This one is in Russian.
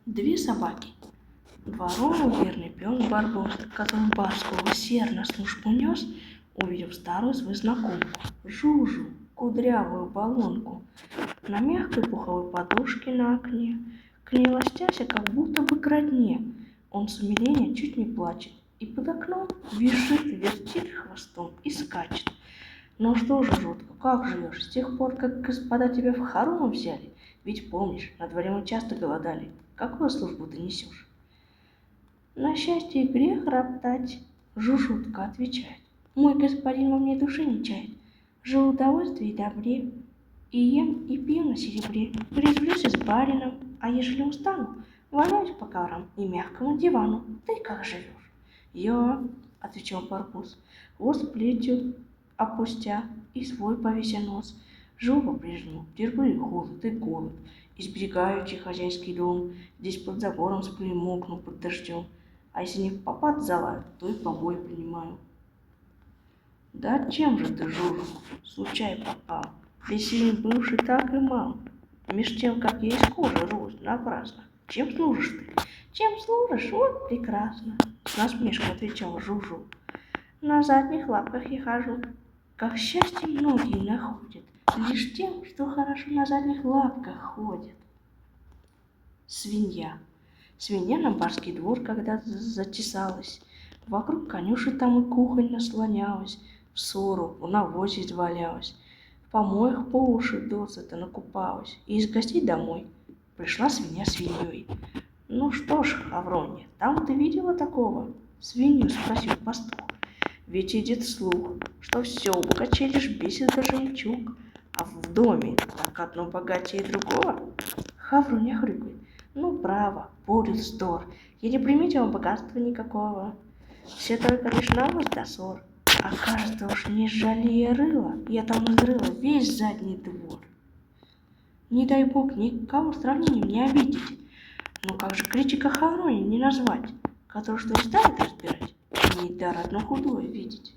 Две собаки. Дворовый верный пес Барбос, который барского усердно службу нес, увидев старую свою знакомку, Жужу, кудрявую баллонку, на мягкой пуховой подушке на окне, к ней ластяся, как будто бы к родне. Он с умиления чуть не плачет, и под окном визжит, вертит хвостом и скачет. Ну что же, жутко, как живешь с тех пор, как господа тебя в хоромы взяли? Ведь помнишь, на дворе мы часто голодали. Какую службу ты несешь? На счастье и грех роптать, Жужутка отвечает. Мой господин во мне души не чает. Живу в удовольствии и добре, и ем, и пью на серебре. Резвлюсь с барином, а ежели устану, валяюсь по коврам и мягкому дивану. Ты как живешь? Я, отвечал Барбос, хвост плетью опустя и свой повеся нос. Живу по-прежнему, терплю и холод, и голод, избегаючи хозяйский дом, здесь под забором сплю и мокну под дождем. А если не в попад залаю, то и побои принимаю. Да чем же ты, Жужу, случай попал? Ты сильный бывший так и мал. Меж тем, как я из кожи рвусь напрасно. Чем служишь ты? Чем служишь? Вот прекрасно. С насмешкой отвечал Жужу. На задних лапках я хожу. Как счастье многие находят, лишь тем, что хорошо на задних лапках ходят. Свинья. Свинья на барский двор когда-то затесалась. Вокруг конюши там и кухонь наслонялась, в ссору, в навозе извалялась, в помоях по уши досыта накупалась, и из гостей домой пришла свинья свиньей. Ну что ж, Хавронья, там ты видела такого? Свинью спросил пастух. Ведь идет слух, что все у богачей лишь бесит да жемчуг, а в доме так одно богатее другого. Хавронья хрюкает. Ну, право, будет вздор. Я не приметила богатства никакого. Все только лишь навоз да ссор. А кажется, уж не жалея рыла, я там изрыла весь задний двор. Не дай бог никого сравнением не обидеть. Но как же критика Хавроньи не назвать, который что и станет разбирать, не дар одно худое видеть.